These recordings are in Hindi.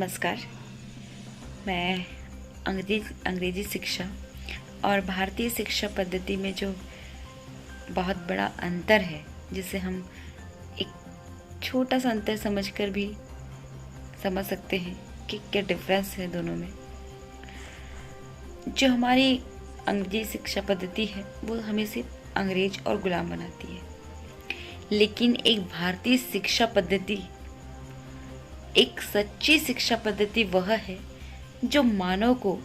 नमस्कार। मैं अंग्रेजी शिक्षा और भारतीय शिक्षा पद्धति में जो बहुत बड़ा अंतर है, जिसे हम एक छोटा सा अंतर समझकर भी समझ सकते हैं कि क्या डिफरेंस है दोनों में। जो हमारी अंग्रेजी शिक्षा पद्धति है वो हमें सिर्फ अंग्रेज और गुलाम बनाती है, लेकिन एक भारतीय शिक्षा पद्धति, एक सच्ची शिक्षा पद्धति वह है जो मानव को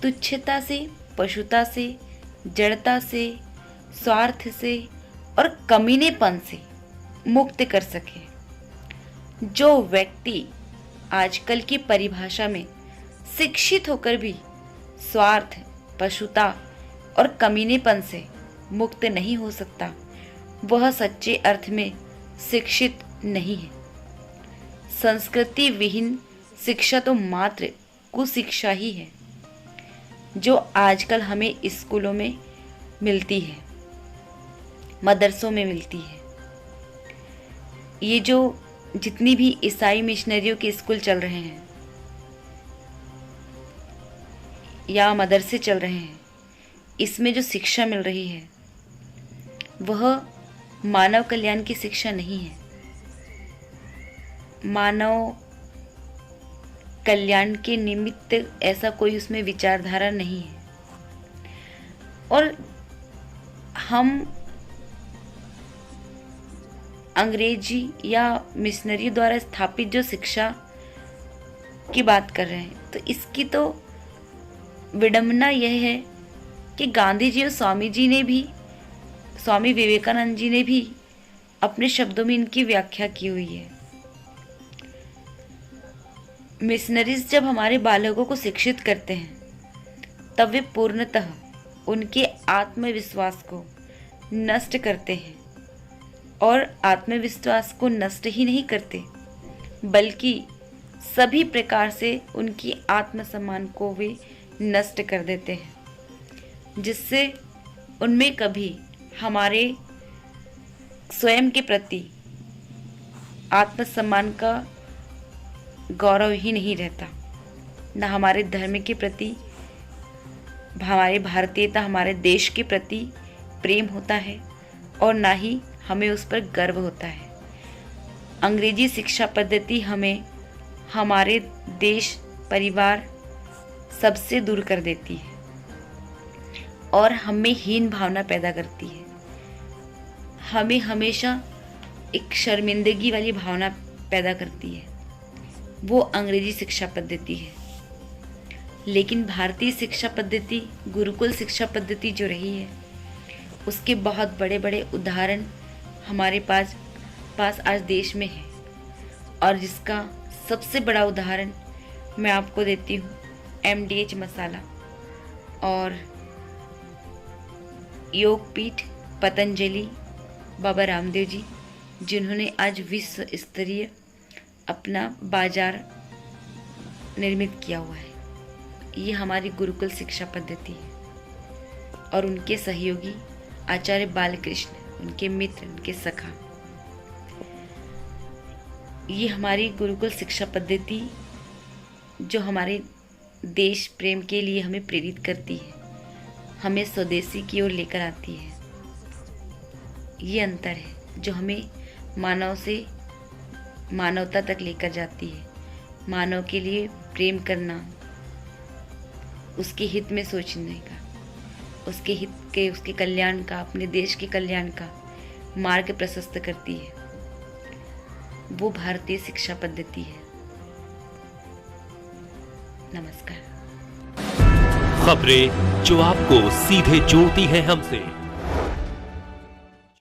तुच्छता से, पशुता से, जड़ता से, स्वार्थ से और कमीनेपन से मुक्त कर सके। जो व्यक्ति आजकल की परिभाषा में शिक्षित होकर भी स्वार्थ, पशुता और कमीनेपन से मुक्त नहीं हो सकता, वह सच्चे अर्थ में शिक्षित नहीं है। संस्कृति विहीन शिक्षा तो मात्र कुशिक्षा ही है, जो आजकल हमें स्कूलों में मिलती है, मदरसों में मिलती है। ये जो जितनी भी ईसाई मिशनरियों के स्कूल चल रहे हैं या मदरसे चल रहे हैं, इसमें जो शिक्षा मिल रही है वह मानव कल्याण की शिक्षा नहीं है। मानव कल्याण के निमित्त ऐसा कोई उसमें विचारधारा नहीं है। और हम अंग्रेजी या मिशनरी द्वारा स्थापित जो शिक्षा की बात कर रहे हैं, तो इसकी तो विडंबना यह है कि गांधी जी और स्वामी विवेकानंद जी ने भी अपने शब्दों में इनकी व्याख्या की हुई है। मिशनरीज जब हमारे बालकों को शिक्षित करते हैं, तब वे पूर्णतः उनके आत्मविश्वास को नष्ट करते हैं, और आत्मविश्वास को नष्ट ही नहीं करते, बल्कि सभी प्रकार से उनकी आत्मसम्मान को वे नष्ट कर देते हैं, जिससे उनमें कभी हमारे स्वयं के प्रति आत्मसम्मान का गौरव ही नहीं रहता, न हमारे धर्म के प्रति, हमारे भारतीयता, हमारे देश के प्रति प्रेम होता है, और ना ही हमें उस पर गर्व होता है। अंग्रेजी शिक्षा पद्धति हमें हमारे देश, परिवार सबसे दूर कर देती है और हमें हीन भावना पैदा करती है। हमें हमेशा एक शर्मिंदगी वाली भावना पैदा करती है। वो अंग्रेजी शिक्षा पद्धति है। लेकिन भारतीय शिक्षा पद्धति, गुरुकुल शिक्षा पद्धति जो रही है, उसके बहुत बड़े बड़े उदाहरण हमारे पास आज देश में है। और जिसका सबसे बड़ा उदाहरण मैं आपको देती हूँ, MDH मसाला और योगपीठ पतंजलि, बाबा रामदेव जी, जिन्होंने आज विश्व स्तरीय अपना बाजार निर्मित किया हुआ है। ये हमारी गुरुकुल शिक्षा पद्धति है। और उनके सहयोगी आचार्य बालकृष्ण, उनके मित्र, उनके सखा, ये हमारी गुरुकुल शिक्षा पद्धति जो हमारे देश प्रेम के लिए हमें प्रेरित करती है, हमें स्वदेशी की ओर लेकर आती है। ये अंतर है जो हमें मानव से मानवता तक लेकर जाती है। मानव के लिए प्रेम करना, उसके हित में सोचने का, उसके कल्याण का, अपने देश के कल्याण का मार्ग प्रशस्त करती है। वो भारतीय शिक्षा पद्धति है। नमस्कार। खबरें जो आपको सीधे जोड़ती हैं हमसे।